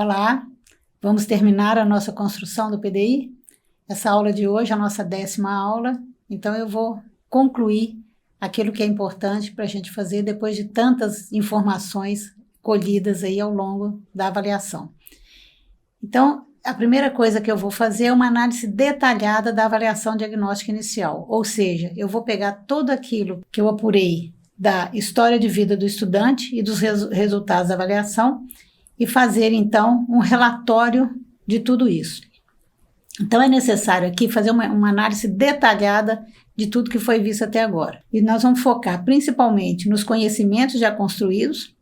Olá, vamos terminar a nossa construção do PDI? Essa aula de hoje é a nossa 10ª aula, então eu vou concluir aquilo que é importante para a gente fazer depois de tantas informações colhidas aí ao longo da avaliação. Então, a primeira coisa que eu vou fazer é uma análise detalhada da avaliação diagnóstica inicial, ou seja, eu vou pegar tudo aquilo que eu apurei da história de vida do estudante e dos resultados da avaliação e fazer, então, um relatório de tudo isso. Então, é necessário aqui fazer uma análise detalhada de tudo que foi visto até agora. E nós vamos focar principalmente nos conhecimentos já construídos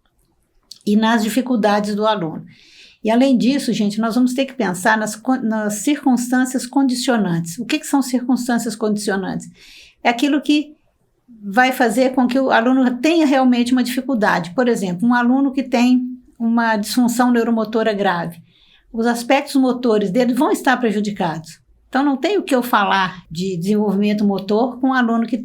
e nas dificuldades do aluno. E, além disso, gente, nós vamos ter que pensar nas circunstâncias condicionantes. O que são circunstâncias condicionantes? É aquilo que vai fazer com que o aluno tenha realmente uma dificuldade. Por exemplo, um aluno que tem uma disfunção neuromotora grave. Os aspectos motores dele vão estar prejudicados. Então, não tem o que eu falar de desenvolvimento motor com um aluno que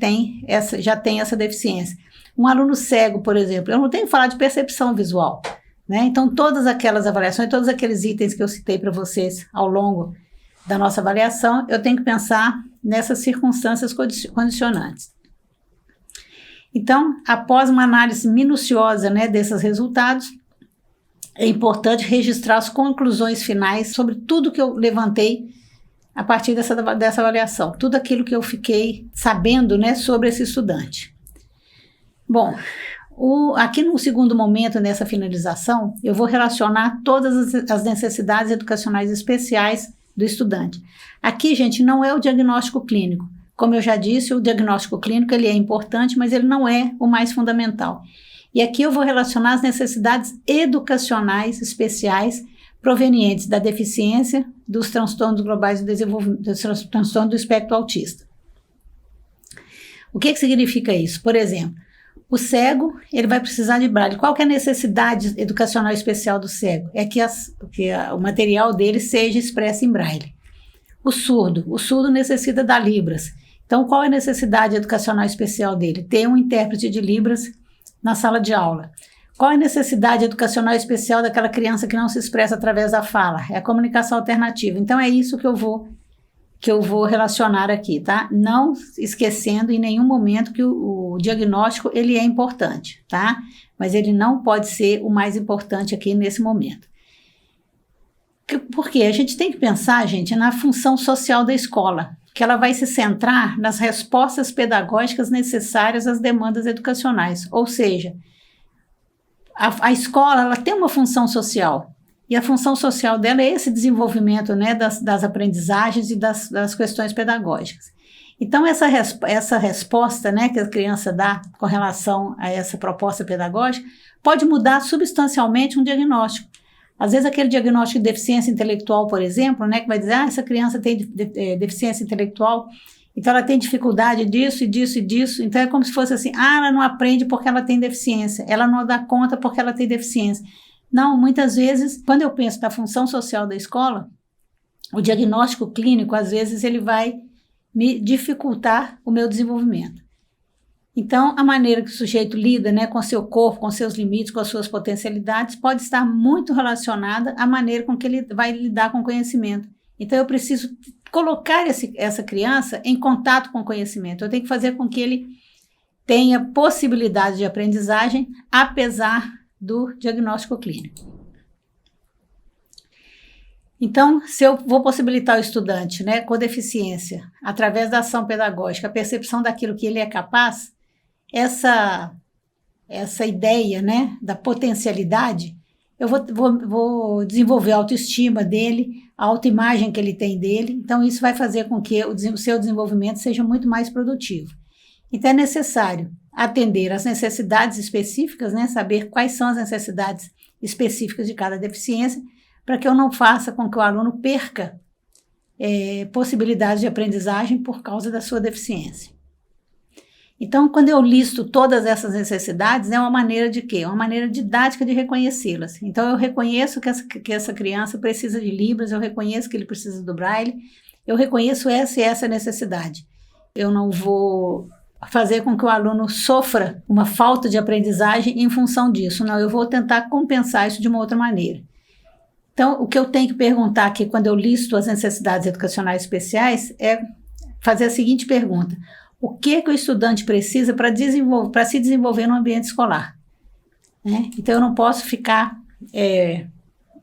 já tem essa deficiência. Um aluno cego, por exemplo, eu não tenho que falar de percepção visual, né? Então, todas aquelas avaliações, todos aqueles itens que eu citei para vocês ao longo da nossa avaliação, eu tenho que pensar nessas circunstâncias condicionantes. Então, após uma análise minuciosa, né, desses resultados, é importante registrar as conclusões finais sobre tudo que eu levantei a partir dessa avaliação, tudo aquilo que eu fiquei sabendo, né, sobre esse estudante. Bom, aqui no segundo momento, nessa finalização, eu vou relacionar todas as necessidades educacionais especiais do estudante. Aqui, gente, não é o diagnóstico clínico. Como eu já disse, o diagnóstico clínico ele é importante, mas ele não é o mais fundamental. E aqui eu vou relacionar as necessidades educacionais especiais provenientes da deficiência, dos transtornos globais do desenvolvimento, dos transtornos do espectro autista. O que significa isso? Por exemplo, o cego ele vai precisar de braille. Qual que é a necessidade educacional especial do cego? É que o material dele seja expresso em braille. O surdo necessita da Libras. Então, qual é a necessidade educacional especial dele? Ter um intérprete de Libras na sala de aula. Qual é a necessidade educacional especial daquela criança que não se expressa através da fala? É a comunicação alternativa. Então, é isso que eu vou relacionar aqui, tá? Não esquecendo em nenhum momento que o diagnóstico, ele é importante, tá? Mas ele não pode ser o mais importante aqui nesse momento. Porque a gente tem que pensar, gente, na função social da escola, que ela vai se centrar nas respostas pedagógicas necessárias às demandas educacionais. Ou seja, a escola ela tem uma função social, e a função social dela é esse desenvolvimento, né, das aprendizagens e das questões pedagógicas. Então, essa resposta, né, que a criança dá com relação a essa proposta pedagógica pode mudar substancialmente um diagnóstico. Às vezes aquele diagnóstico de deficiência intelectual, por exemplo, né, que vai dizer, essa criança tem deficiência intelectual, então ela tem dificuldade disso e disso e disso, então é como se fosse assim, ela não aprende porque ela tem deficiência, ela não dá conta porque ela tem deficiência. Não, muitas vezes, quando eu penso na função social da escola, o diagnóstico clínico, às vezes, ele vai me dificultar o meu desenvolvimento. Então, a maneira que o sujeito lida, né, com seu corpo, com seus limites, com as suas potencialidades, pode estar muito relacionada à maneira com que ele vai lidar com o conhecimento. Então, eu preciso colocar essa criança em contato com o conhecimento. Eu tenho que fazer com que ele tenha possibilidade de aprendizagem, apesar do diagnóstico clínico. Então, se eu vou possibilitar o estudante, né, com deficiência, através da ação pedagógica, a percepção daquilo que ele é capaz, essa ideia, né, da potencialidade, eu vou desenvolver a autoestima dele, a autoimagem que ele tem dele, então isso vai fazer com que o seu desenvolvimento seja muito mais produtivo. Então é necessário atender às necessidades específicas, né, saber quais são as necessidades específicas de cada deficiência, para que eu não faça com que o aluno perca possibilidades de aprendizagem por causa da sua deficiência. Então, quando eu listo todas essas necessidades, é uma maneira de quê? Uma maneira didática de reconhecê-las. Então, eu reconheço que essa criança precisa de Libras, eu reconheço que ele precisa do Braille, eu reconheço essa e essa necessidade. Eu não vou fazer com que o aluno sofra uma falta de aprendizagem em função disso. Não, eu vou tentar compensar isso de uma outra maneira. Então, o que eu tenho que perguntar aqui quando eu listo as necessidades educacionais especiais é fazer a seguinte pergunta: o que o estudante precisa para se desenvolver no ambiente escolar? Né? Então, eu não posso ficar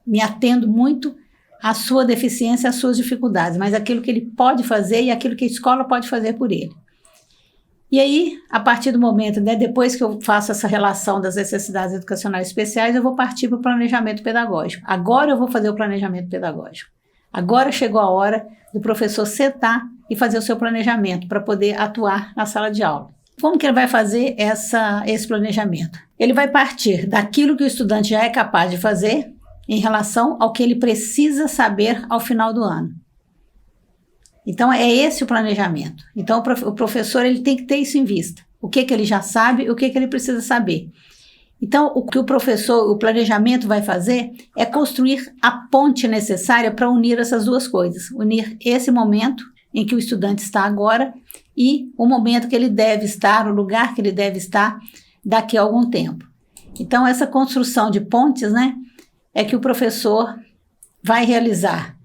me atendo muito à sua deficiência, às suas dificuldades, mas aquilo que ele pode fazer e aquilo que a escola pode fazer por ele. E aí, a partir do momento, né, depois que eu faço essa relação das necessidades educacionais especiais, eu vou partir para o planejamento pedagógico. Agora eu vou fazer o planejamento pedagógico. Agora chegou a hora do professor sentar e fazer o seu planejamento para poder atuar na sala de aula. Como que ele vai fazer esse planejamento? Ele vai partir daquilo que o estudante já é capaz de fazer em relação ao que ele precisa saber ao final do ano. Então, é esse o planejamento. Então, o professor ele tem que ter isso em vista. O que ele já sabe, o que ele precisa saber. Então, o que o planejamento vai fazer é construir a ponte necessária para unir essas duas coisas. Unir esse momento em que o estudante está agora e o momento que ele deve estar, o lugar que ele deve estar daqui a algum tempo. Então, essa construção de pontes, né, é que o professor vai realizar.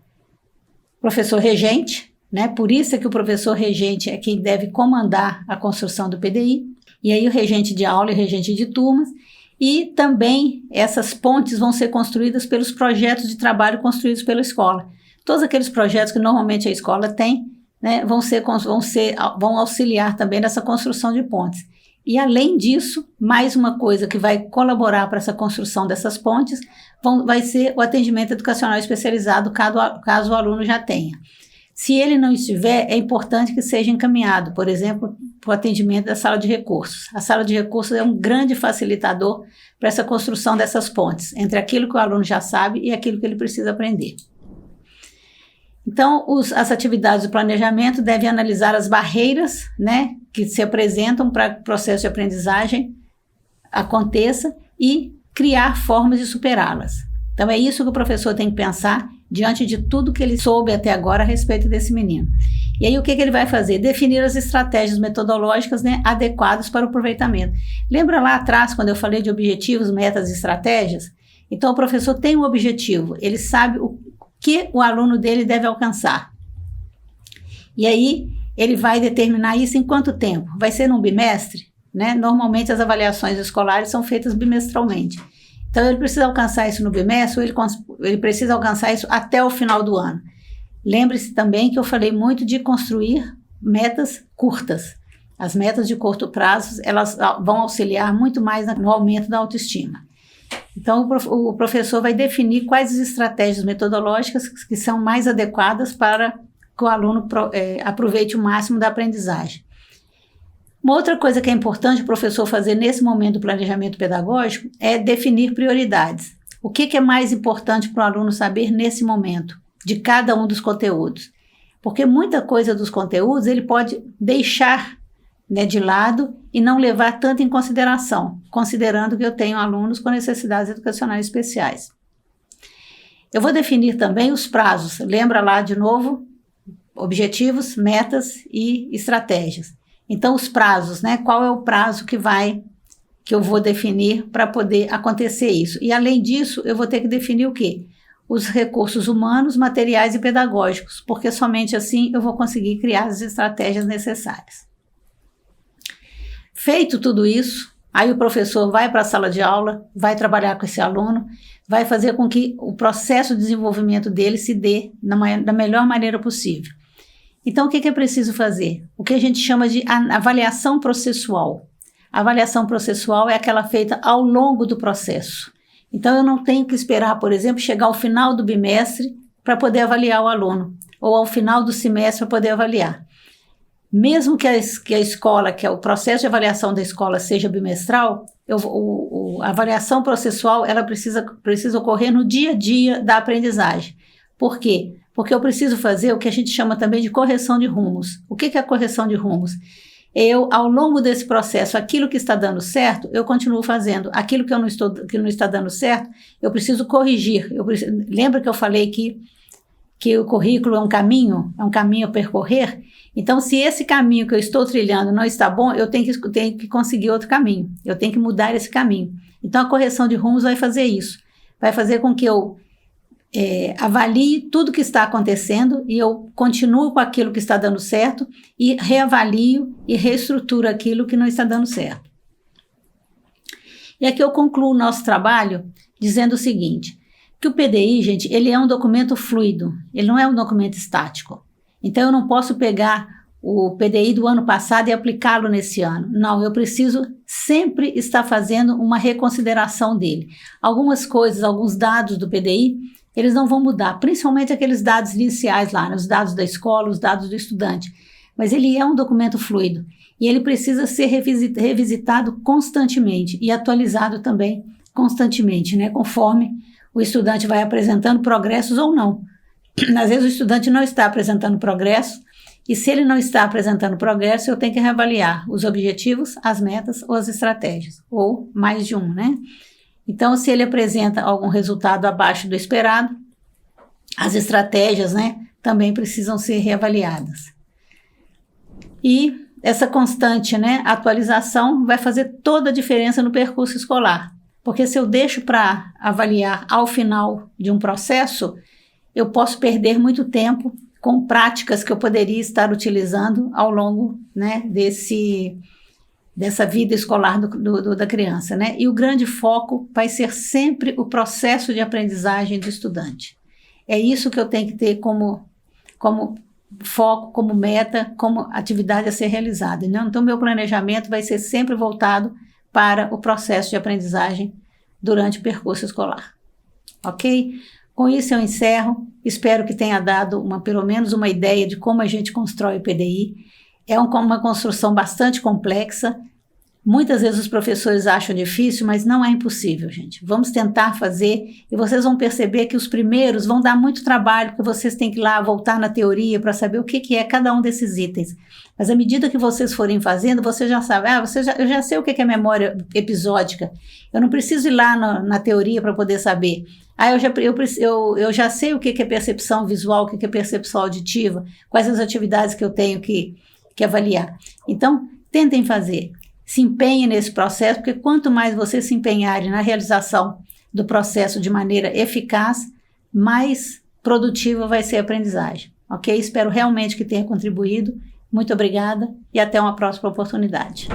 Professor regente, né? Por isso é que o professor regente é quem deve comandar a construção do PDI, e aí o regente de aula e o regente de turmas, e também essas pontes vão ser construídas pelos projetos de trabalho construídos pela escola. Todos aqueles projetos que normalmente a escola tem, né, vão auxiliar também nessa construção de pontes. E além disso, mais uma coisa que vai colaborar para essa construção dessas pontes vai ser o atendimento educacional especializado, caso o aluno já tenha. Se ele não estiver, é importante que seja encaminhado, por exemplo, para o atendimento da sala de recursos. A sala de recursos é um grande facilitador para essa construção dessas pontes, entre aquilo que o aluno já sabe e aquilo que ele precisa aprender. Então, as atividades do planejamento devem analisar as barreiras, né, que se apresentam para que o processo de aprendizagem aconteça e criar formas de superá-las. Então, é isso que o professor tem que pensar diante de tudo que ele soube até agora a respeito desse menino. E aí, o que ele vai fazer? Definir as estratégias metodológicas, né, adequadas para o aproveitamento. Lembra lá atrás, quando eu falei de objetivos, metas e estratégias? Então, o professor tem um objetivo, ele sabe o que o aluno dele deve alcançar. E aí, ele vai determinar isso em quanto tempo? Vai ser num bimestre? Né? Normalmente, as avaliações escolares são feitas bimestralmente. Então, ele precisa alcançar isso no bimestre, ou ele precisa alcançar isso até o final do ano. Lembre-se também que eu falei muito de construir metas curtas. As metas de curto prazo, elas vão auxiliar muito mais no aumento da autoestima. Então, o professor vai definir quais as estratégias metodológicas que são mais adequadas para que o aluno aproveite o máximo da aprendizagem. Uma outra coisa que é importante o professor fazer nesse momento do planejamento pedagógico é definir prioridades. O que é mais importante para o aluno saber nesse momento, de cada um dos conteúdos? Porque muita coisa dos conteúdos ele pode deixar, né, de lado e não levar tanto em consideração, considerando que eu tenho alunos com necessidades educacionais especiais. Eu vou definir também os prazos. Lembra lá de novo? Objetivos, metas e estratégias. Então, os prazos, né? Qual é o prazo que eu vou definir para poder acontecer isso? E, além disso, eu vou ter que definir o quê? Os recursos humanos, materiais e pedagógicos, porque somente assim eu vou conseguir criar as estratégias necessárias. Feito tudo isso, aí o professor vai para a sala de aula, vai trabalhar com esse aluno, vai fazer com que o processo de desenvolvimento dele se dê da melhor maneira possível. Então, o que é preciso fazer? O que a gente chama de avaliação processual. A avaliação processual é aquela feita ao longo do processo. Então, eu não tenho que esperar, por exemplo, chegar ao final do bimestre para poder avaliar o aluno, ou ao final do semestre para poder avaliar. Mesmo que a escola, que é o processo de avaliação da escola seja bimestral, a avaliação processual ela precisa ocorrer no dia a dia da aprendizagem. Por quê? Porque eu preciso fazer o que a gente chama também de correção de rumos. O que é a correção de rumos? Ao longo desse processo, aquilo que está dando certo, eu continuo fazendo. Aquilo que não está dando certo, eu preciso corrigir. Lembra que eu falei que o currículo é um caminho a percorrer? Então, se esse caminho que eu estou trilhando não está bom, eu tenho que conseguir outro caminho. Eu tenho que mudar esse caminho. Então, a correção de rumos vai fazer isso. Vai fazer com que eu avalio tudo que está acontecendo e eu continuo com aquilo que está dando certo e reavalio e reestruturo aquilo que não está dando certo. E aqui eu concluo o nosso trabalho dizendo o seguinte, que o PDI, gente, ele é um documento fluido, ele não é um documento estático. Então eu não posso pegar o PDI do ano passado e aplicá-lo nesse ano. Não, eu preciso sempre estar fazendo uma reconsideração dele. Algumas coisas, alguns dados do PDI, eles não vão mudar, principalmente aqueles dados iniciais lá, né, os dados da escola, os dados do estudante. Mas ele é um documento fluido e ele precisa ser revisitado constantemente e atualizado também constantemente, né, conforme o estudante vai apresentando progressos ou não. Às vezes o estudante não está apresentando progresso, e se ele não está apresentando progresso, eu tenho que reavaliar os objetivos, as metas ou as estratégias, ou mais de um, né? Então, se ele apresenta algum resultado abaixo do esperado, as estratégias, né, também precisam ser reavaliadas. E essa constante, né, atualização vai fazer toda a diferença no percurso escolar, porque se eu deixo para avaliar ao final de um processo, eu posso perder muito tempo com práticas que eu poderia estar utilizando ao longo, né, dessa vida escolar da criança, né? E o grande foco vai ser sempre o processo de aprendizagem do estudante. É isso que eu tenho que ter como foco, como meta, como atividade a ser realizada, né? Então, meu planejamento vai ser sempre voltado para o processo de aprendizagem durante o percurso escolar. Ok? Com isso eu encerro, espero que tenha dado pelo menos uma ideia de como a gente constrói o PDI. É uma construção bastante complexa, muitas vezes os professores acham difícil, mas não é impossível, gente. Vamos tentar fazer e vocês vão perceber que os primeiros vão dar muito trabalho, porque vocês têm que ir lá voltar na teoria para saber o que é cada um desses itens. Mas à medida que vocês forem fazendo, você já sabe, eu já sei o que é memória episódica, eu não preciso ir lá na teoria para poder saber. Eu já sei o que é percepção visual, o que é percepção auditiva, quais as atividades que eu tenho que avaliar. Então, tentem fazer, se empenhem nesse processo, porque quanto mais vocês se empenharem na realização do processo de maneira eficaz, mais produtiva vai ser a aprendizagem, ok? Espero realmente que tenha contribuído. Muito obrigada e até uma próxima oportunidade.